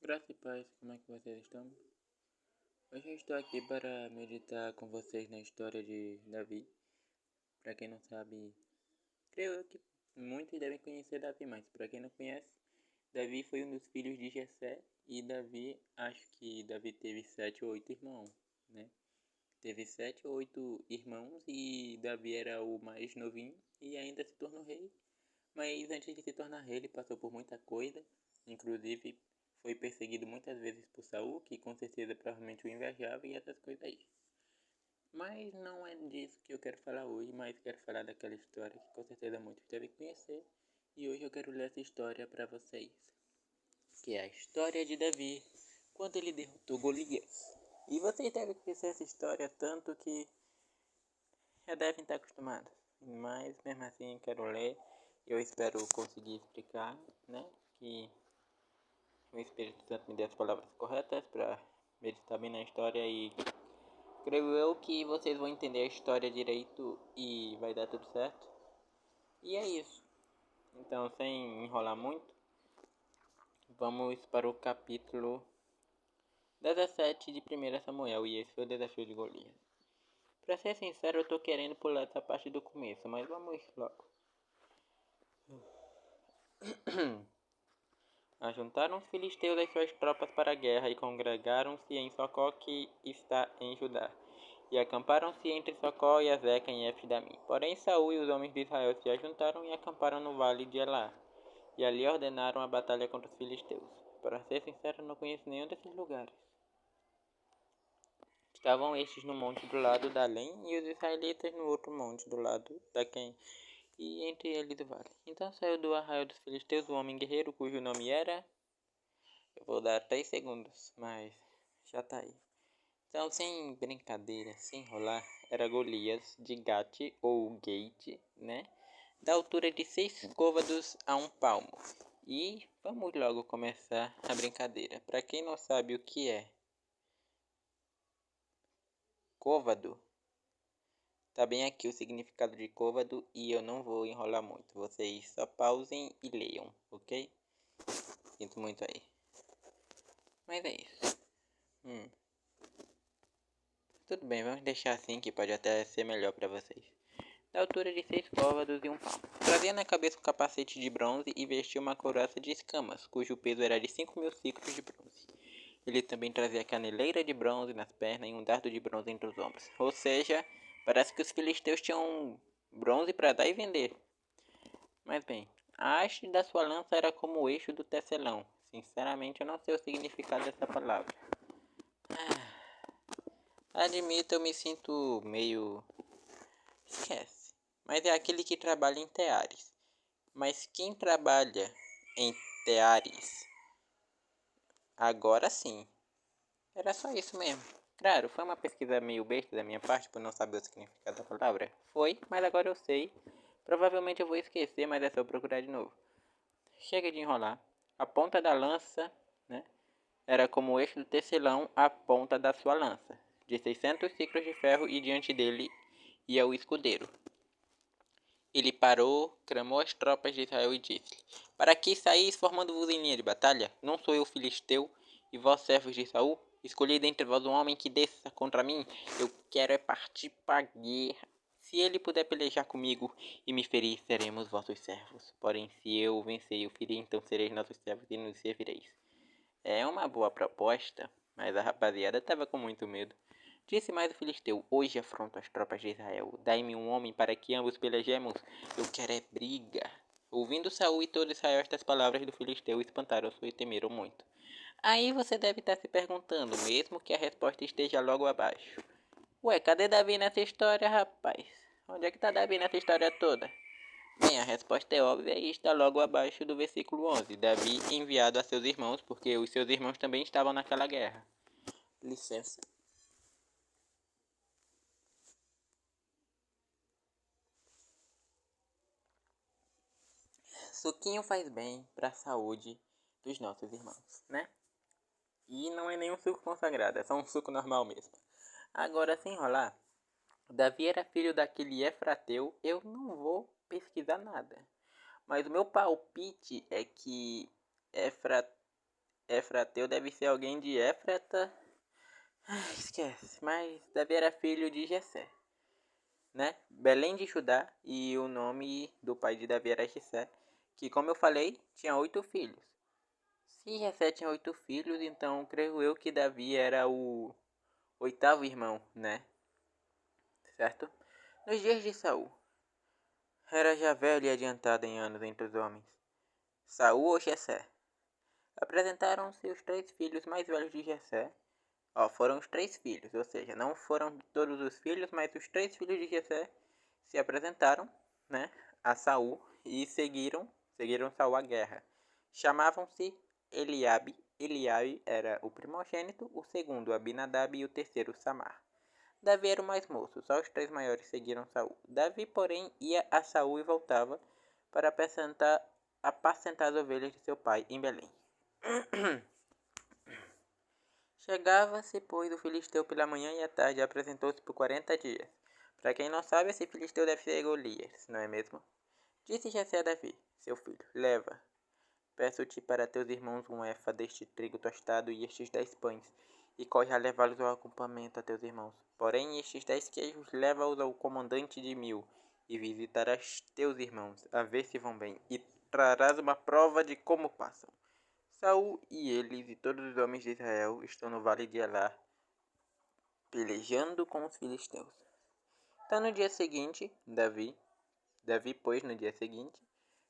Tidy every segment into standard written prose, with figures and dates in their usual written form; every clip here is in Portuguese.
Graça e paz, como é que vocês estão? Hoje eu estou aqui para meditar com vocês na história de Davi. Para quem não sabe, creio eu que muitos devem conhecer Davi, mas para quem não conhece, Davi foi um dos filhos de Jessé e Davi, acho que Davi teve 7 ou 8 irmãos, né? Teve 7 ou 8 irmãos e Davi era o mais novinho e ainda se tornou rei. Mas antes de se tornar rei, ele passou por muita coisa, inclusive foi perseguido muitas vezes por Saul, que com certeza provavelmente o invejava e essas coisas aí. Mas não é disso que eu quero falar hoje, mas quero falar daquela história que com certeza muitos devem conhecer. E hoje eu quero ler essa história para vocês, que é a história de Davi, quando ele derrotou Golias. E vocês devem conhecer essa história tanto que já devem estar acostumados. Mas mesmo assim quero ler. Eu espero conseguir explicar, né? Que o Espírito Santo me dê as palavras corretas para meditar bem na história e creio eu que vocês vão entender a história direito e vai dar tudo certo. E é isso. Então, sem enrolar muito, vamos para o capítulo 17 de 1 Samuel, e esse foi o desafio de Golias. Pra ser sincero, eu tô querendo pular essa parte do começo, mas vamos logo. Ajuntaram os filisteus as suas tropas para a guerra e congregaram-se em Socó, que está em Judá. E acamparam-se entre Socó e Azeca em Efdamim. Porém Saul e os homens de Israel se ajuntaram e acamparam no vale de Elá. E ali ordenaram a batalha contra os filisteus. Para ser sincero, não conheço nenhum desses lugares. Estavam estes no monte do lado da Além e os israelitas no outro monte do lado da Quem, e entre eles o vale. Então saiu do arraial dos filisteus um homem guerreiro cujo nome era... Eu vou dar 3 segundos, mas já tá aí. Então, sem brincadeira, sem enrolar, era Golias de Gate ou Gate, né? Da altura de 6 côvados a 1 palmo. E vamos logo começar a brincadeira. Para quem não sabe o que é côvado, tá bem aqui o significado de côvado e eu não vou enrolar muito. Vocês só pausem e leiam, ok? Sinto muito aí. Mas é isso. Tudo bem, vamos deixar assim que pode até ser melhor para vocês. Da altura de 6 côvados e 1 palmo. Trazia na cabeça um capacete de bronze e vestia uma couraça de escamas, cujo peso era de 5.000 ciclos de bronze. Ele também trazia caneleira de bronze nas pernas e um dardo de bronze entre os ombros. Ou seja, parece que os filisteus tinham bronze para dar e vender. Mas bem, a haste da sua lança era como o eixo do tecelão. Sinceramente, eu não sei o significado dessa palavra. Admito, eu me sinto meio... Esquece. Mas é aquele que trabalha em teares. Mas quem trabalha em teares? Agora sim. Era só isso mesmo. Claro, foi uma pesquisa meio besta da minha parte por não saber o significado da palavra. Foi, mas agora eu sei. Provavelmente eu vou esquecer, mas é só eu procurar de novo. Chega de enrolar. A ponta da lança, né, era como o eixo do tecelão a ponta da sua lança, de 600 ciclos de ferro, e diante dele ia o escudeiro. Ele parou, clamou as tropas de Israel e disse: Para que saís formando-vos em linha de batalha? Não sou eu filisteu, e vós servos de Saul? Escolhi dentre vós um homem que desça contra mim. Eu quero é partir para a guerra. Se ele puder pelejar comigo e me ferir, seremos vossos servos. Porém, se eu vencer e o ferir, então sereis nossos servos e nos servireis. É uma boa proposta, mas a rapaziada estava com muito medo. Disse mais o filisteu: Hoje afronto as tropas de Israel. Dai-me um homem para que ambos pelejemos. Eu quero é briga. Ouvindo Saul e todo Israel estas palavras do filisteu, espantaram-se e temeram muito. Aí você deve estar se perguntando, mesmo que a resposta esteja logo abaixo. Ué, cadê Davi nessa história, rapaz? Onde é que tá Davi nessa história toda? Bem, a resposta é óbvia e está logo abaixo do versículo 11. Davi enviado a seus irmãos, porque os seus irmãos também estavam naquela guerra. Licença. Suquinho faz bem para a saúde dos nossos irmãos, né? E não é nenhum suco consagrado, é só um suco normal mesmo. Agora, sem enrolar, Davi era filho daquele Efrateu. Eu não vou pesquisar nada, mas o meu palpite é que Efrateu deve ser alguém de Éfrata. Esquece, mas Davi era filho de Jessé, né? Belém de Judá, e o nome do pai de Davi era Jessé, que, como eu falei, tinha 8 filhos. Se Jessé tinha 8 filhos, então creio eu que Davi era o 8º irmão, né? Certo? Nos dias de Saul, era já velho e adiantado em anos entre os homens. Saul ou Jessé? Apresentaram-se os 3 filhos mais velhos de Jessé. Foram os 3 filhos, ou seja, não foram todos os filhos, mas os 3 filhos de Jessé se apresentaram, né, a Saul e seguiram Saul à guerra. Chamavam-se Eliabe. Eliabe era o primogênito, o segundo Abinadab e o terceiro Samar. Davi era o mais moço, só os 3 maiores seguiram Saul. Davi, porém, ia a Saul e voltava para apacentar as ovelhas de seu pai em Belém. Chegava-se, pois, o filisteu pela manhã e à tarde e apresentou-se por 40 dias. Para quem não sabe, esse filisteu deve ser Golias, não é mesmo? Disse Jessé a Davi, seu filho, leva, peço-te para teus irmãos um efa deste trigo tostado e estes 10 pães, e corre a levá-los ao acampamento a teus irmãos. Porém, estes 10 queijos leva-os ao comandante de 1000, e visitarás teus irmãos, a ver se vão bem, e trarás uma prova de como passam. Saul e eles e todos os homens de Israel estão no vale de Elá, pelejando com os filisteus. Então no dia seguinte, Davi, pois, no dia seguinte,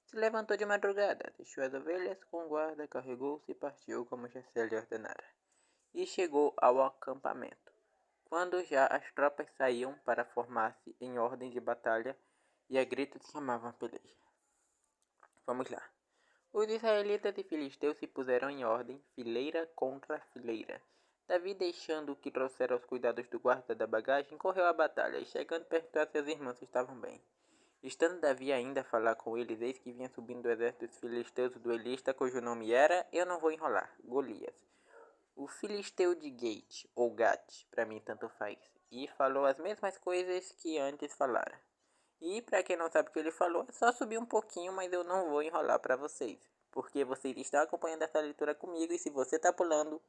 se levantou de madrugada, deixou as ovelhas com guarda, carregou-se e partiu como Jessé lhe ordenara. E chegou ao acampamento, quando já as tropas saíam para formar-se em ordem de batalha e a gritos chamavam a peleja. Vamos lá. Os israelitas e filisteus se puseram em ordem, fileira contra fileira. Davi, deixando que trouxera os cuidados do guarda da bagagem, correu à batalha, e chegando perto a seus irmãos estavam bem. Estando Davi ainda a falar com eles, eis que vinha subindo o exército dos filisteus do Elista, cujo nome era, eu não vou enrolar, Golias. O filisteu de Gate, ou Gat, para mim tanto faz, e falou as mesmas coisas que antes falara. E para quem não sabe o que ele falou, é só subir um pouquinho, mas eu não vou enrolar para vocês, porque vocês estão acompanhando essa leitura comigo, e se você tá pulando,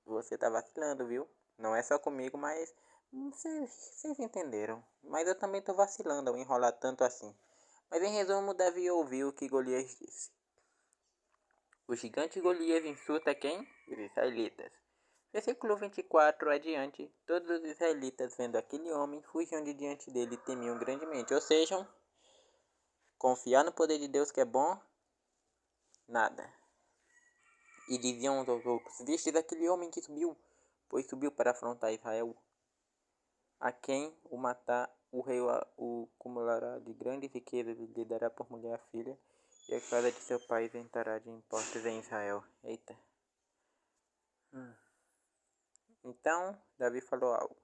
você tá vacilando, viu? Não é só comigo, mas vocês entenderam. Mas eu também tô vacilando ao enrolar tanto assim. Mas em resumo, Davi ouviu o que Golias disse. O gigante Golias insulta quem? Os israelitas. Versículo 24 adiante, todos os israelitas, vendo aquele homem, fugiam de diante dele e temiam grandemente. Ou seja, confiar no poder de Deus que é bom, nada. E diziam uns aos outros, vistes aquele homem que subiu, pois subiu para afrontar Israel. A quem o matar, o rei o acumulará de grandes riquezas e lhe dará por mulher a filha, e a casa de seu pai isentará de impostos em Israel. Eita. Então, Davi falou algo.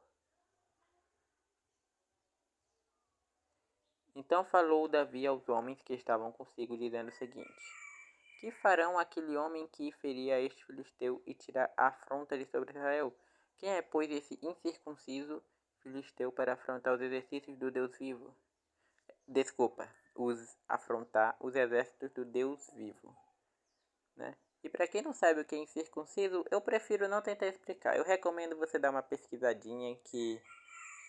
Então falou Davi aos homens que estavam consigo, dizendo o seguinte: que farão aquele homem que ferir a este filisteu e tirar a afronta de sobre Israel? Quem é, pois, esse incircunciso filisteu para afrontar os exercícios do Deus vivo? Desculpa, afrontar os exércitos do Deus vivo, né? E para quem não sabe o que é incircunciso, eu prefiro não tentar explicar. Eu recomendo você dar uma pesquisadinha, que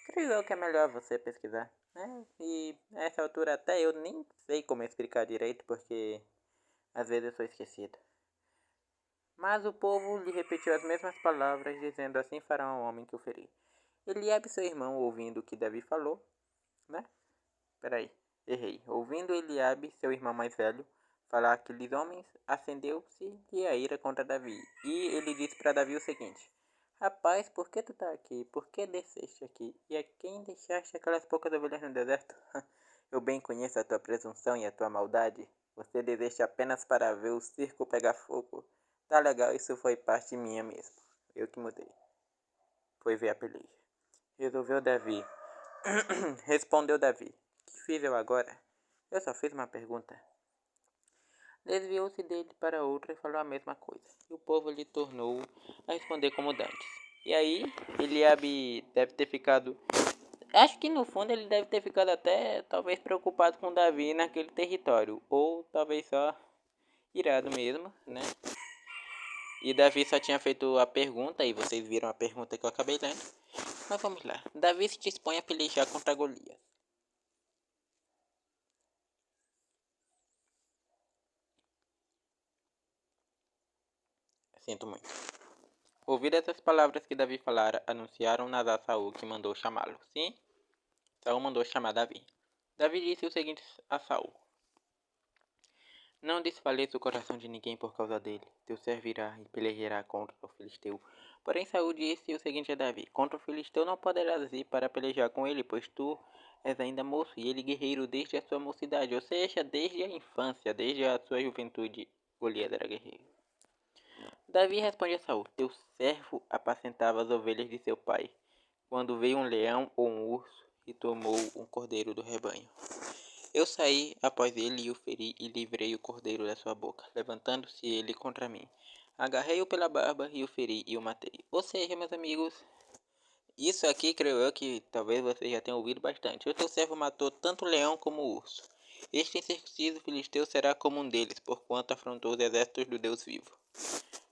creio eu que é melhor você pesquisar, né? E nessa altura até eu nem sei como explicar direito, porque às vezes eu sou esquecido. Mas o povo lhe repetiu as mesmas palavras, dizendo: assim fará o homem que o ferir. Eliabe, seu irmão, ouvindo o que Davi falou, né? Peraí, errei. Ouvindo Eliabe, seu irmão mais velho, falar aqueles homens, acendeu-se-lhe a ira contra Davi. E ele disse para Davi o seguinte: rapaz, por que tu tá aqui? Por que desceste aqui? E a quem deixaste aquelas poucas ovelhas no deserto? Eu bem conheço a tua presunção e a tua maldade. Você deseja apenas para ver o circo pegar fogo. Tá legal, isso foi parte minha mesmo. Eu que mudei. Foi ver a peleja. Resolveu Davi. Respondeu Davi: que fiz eu agora? Eu só fiz uma pergunta. Desviou-se dele para outra e falou a mesma coisa. E o povo lhe tornou a responder como dantes. E aí, Eliabe deve ter ficado... Acho que no fundo ele deve ter ficado até talvez preocupado com Davi naquele território. Ou talvez só irado mesmo, né? E Davi só tinha feito a pergunta, e vocês viram a pergunta que eu acabei lendo. Mas vamos lá. Davi se dispõe a pelejar contra Golias. Sinto muito. Ouvidas essas palavras que Davi falara, anunciaram-nas a Saul, que mandou chamá-lo. Sim, Saul mandou chamar Davi. Davi disse o seguinte a Saul: Não desfaleça o coração de ninguém por causa dele. Teu servirá e pelejará contra o filisteu. Porém Saul disse o seguinte a Davi: Contra o filisteu não poderás ir para pelejar com ele, pois tu és ainda moço e ele guerreiro desde a sua mocidade, ou seja, desde a infância, desde a sua juventude, Golias era guerreiro. Davi responde a Saul: Teu servo apacentava as ovelhas de seu pai, quando veio um leão ou um urso e tomou um cordeiro do rebanho. Eu saí após ele e o feri e livrei o cordeiro da sua boca, levantando-se ele contra mim. Agarrei-o pela barba e o feri e o matei. Ou seja, meus amigos, isso aqui creio eu que talvez vocês já tenham ouvido bastante. O teu servo matou tanto o leão como o urso. Este incircunciso filisteu será como um deles, porquanto afrontou os exércitos do Deus vivo.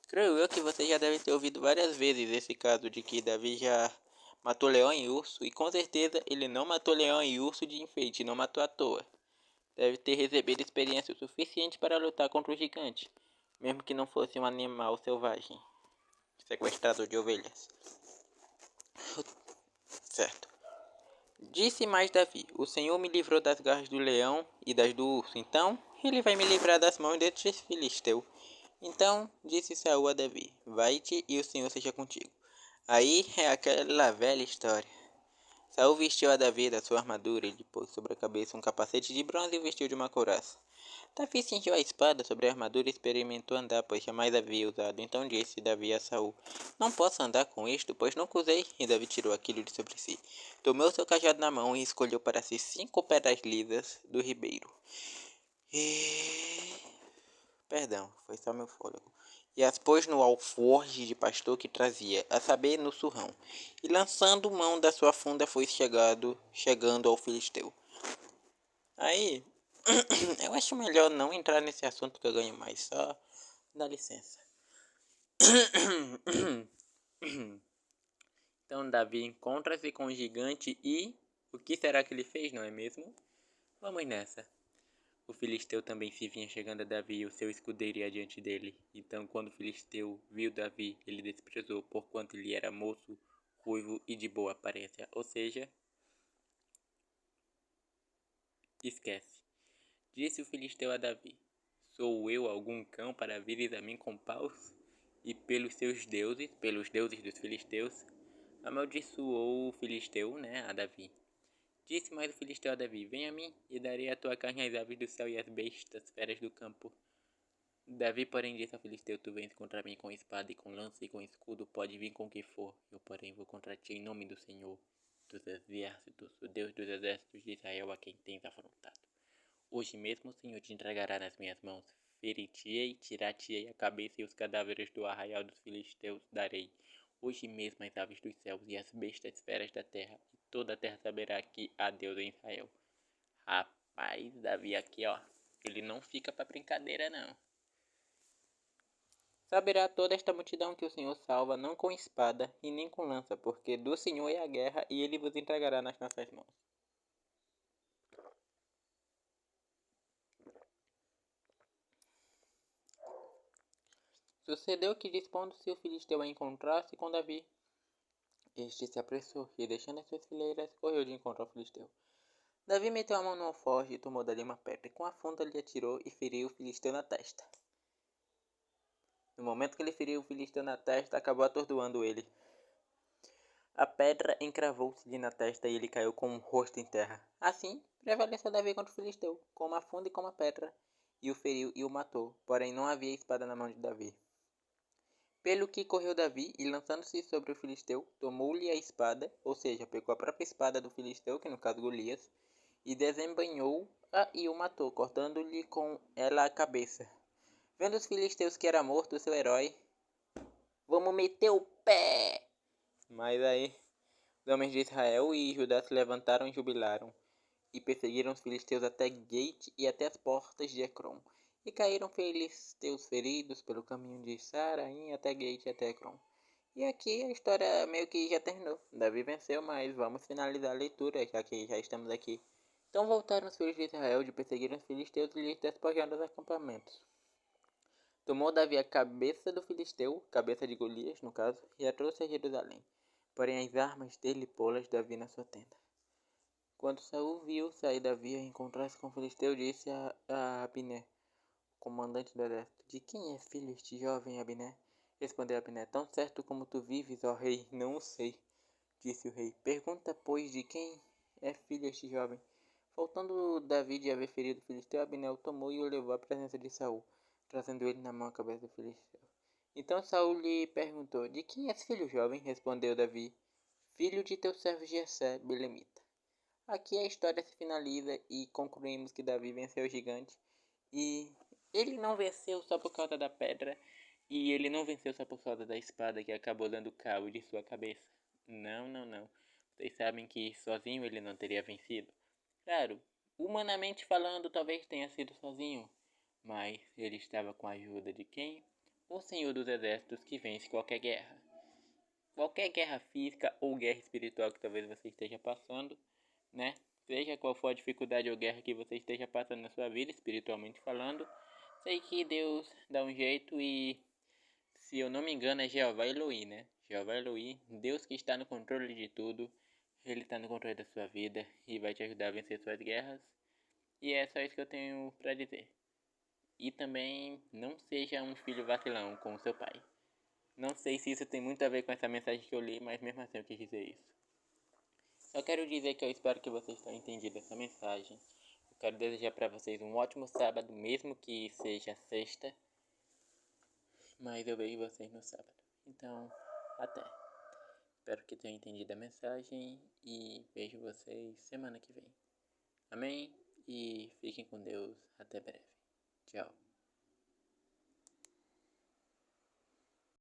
Creio eu que vocês já devem ter ouvido várias vezes esse caso de que Davi já matou leão e urso, e com certeza ele não matou leão e urso de enfeite, não matou à toa. Deve ter recebido experiência o suficiente para lutar contra o gigante, mesmo que não fosse um animal selvagem, sequestrador de ovelhas. Certo. Disse mais Davi: O Senhor me livrou das garras do leão e das do urso, então ele vai me livrar das mãos deste filisteu. Então disse Saul a Davi: Vai-te e o Senhor seja contigo. Aí é aquela velha história. Saul vestiu a Davi da sua armadura e lhe pôs sobre a cabeça um capacete de bronze e o vestiu de uma couraça. Davi cingiu a espada sobre a armadura e experimentou andar, pois jamais havia usado. Então disse Davi a Saul: Não posso andar com isto, pois nunca usei. E Davi tirou aquilo de sobre si. Tomou seu cajado na mão e escolheu para si 5 pedras lisas do ribeiro. Perdão, foi só meu fôlego. E as pôs no alforje de pastor que trazia, a saber, no surrão. E lançando mão da sua funda foi chegando ao filisteu. Aí, eu acho melhor não entrar nesse assunto que eu ganho mais, só dá licença. Então Davi encontra-se com o gigante e o que será que ele fez, não é mesmo? Vamos nessa. O filisteu também se vinha chegando a Davi e o seu escudeiro ia diante dele. Então quando o filisteu viu Davi, ele desprezou, porquanto ele era moço, ruivo e de boa aparência. Ou seja, esquece. Disse o filisteu a Davi: Sou eu algum cão para vires a mim com paus? E pelos seus deuses, pelos deuses dos filisteus, amaldiçoou o filisteu, a Davi. Disse mais o filisteu a Davi: Vem a mim, e darei a tua carne às aves do céu e às bestas, feras do campo. Davi, porém, disse ao filisteu: Tu vens contra mim com espada e com lança e com escudo, pode vir com o que for. Eu, porém, vou contra ti em nome do Senhor dos exércitos, o Deus dos exércitos de Israel, a quem tens afrontado. Hoje mesmo o Senhor te entregará nas minhas mãos. Ferir-te-ei, tirar-te-ei a cabeça e os cadáveres do arraial dos filisteus darei. Hoje mesmo as aves dos céus e as bestas feras da terra, e toda a terra saberá que há Deus em Israel. Rapaz, Davi aqui, ó, ele não fica pra brincadeira, não. Saberá toda esta multidão que o Senhor salva, não com espada e nem com lança, porque do Senhor é a guerra, e ele vos entregará nas nossas mãos. Sucedeu que, dispondo-se o filisteu a encontrar-se com Davi, este se apressou e, deixando as suas fileiras, correu de encontro ao filisteu. Davi meteu a mão no alforje e tomou dali uma pedra, e com a funda lhe atirou e feriu o filisteu na testa. No momento que ele feriu o filisteu na testa, acabou atordoando ele. A pedra encravou-se-lhe na testa e ele caiu com o rosto em terra. Assim, prevaleceu Davi contra o filisteu, com uma funda e com uma pedra, e o feriu e o matou, porém não havia espada na mão de Davi. Pelo que correu Davi, e lançando-se sobre o filisteu, tomou-lhe a espada, ou seja, pegou a própria espada do filisteu, que no caso Golias, e desembainhou-a e o matou, cortando-lhe com ela a cabeça. Vendo os filisteus que era morto o seu herói, vamos meter o pé! Mas aí, os homens de Israel e Judá se levantaram e jubilaram, e perseguiram os filisteus até Gate e até as portas de Ecrom. E caíram filisteus feridos pelo caminho de Saraim até Gate e até Ekron. E aqui a história meio que já terminou. Davi venceu, mas vamos finalizar a leitura, já que já estamos aqui. Então voltaram os filhos de Israel de perseguir os filisteus e lhes despojaram dos acampamentos. Tomou Davi a cabeça do filisteu, cabeça de Golias, no caso, e a trouxe a Jerusalém. Porém as armas dele pô-las Davi na sua tenda. Quando Saul viu sair Davi a encontrar-se com o filisteu, disse a Abner, comandante do exército: De quem é filho este jovem, Abner? Respondeu Abner: Tão certo como tu vives, ó rei, não o sei. Disse o rei: Pergunta, pois, de quem é filho este jovem? Faltando Davi de haver ferido o filisteu, Abner o tomou e o levou à presença de Saul, trazendo ele na mão a cabeça do filisteu. Então Saul lhe perguntou: De quem és filho, jovem? Respondeu Davi: Filho de teu servo Jessé, belemita. Aqui a história se finaliza e concluímos que Davi venceu o gigante. E ele não venceu só por causa da pedra, e ele não venceu só por causa da espada que acabou dando cabo de sua cabeça. Não, não, não. Vocês sabem que sozinho ele não teria vencido. Claro, humanamente falando, talvez tenha sido sozinho, mas ele estava com a ajuda de quem? O Senhor dos Exércitos, que vence qualquer guerra. Qualquer guerra física ou guerra espiritual que talvez você esteja passando, né? Seja qual for a dificuldade ou guerra que você esteja passando na sua vida, espiritualmente falando, sei que Deus dá um jeito e, se eu não me engano, é Jeová Elohim, né? Jeová Elohim, Deus que está no controle de tudo, Ele está no controle da sua vida e vai te ajudar a vencer suas guerras. E é só isso que eu tenho pra dizer. E também não seja um filho vacilão com o seu pai. Não sei se isso tem muito a ver com essa mensagem que eu li, mas mesmo assim eu quis dizer isso. Só quero dizer que eu espero que vocês tenham entendido essa mensagem. Eu quero desejar para vocês um ótimo sábado, mesmo que seja sexta. Mas eu vejo vocês no sábado. Então, até. Espero que tenham entendido a mensagem e vejo vocês semana que vem. Amém? E fiquem com Deus. Até breve. Tchau.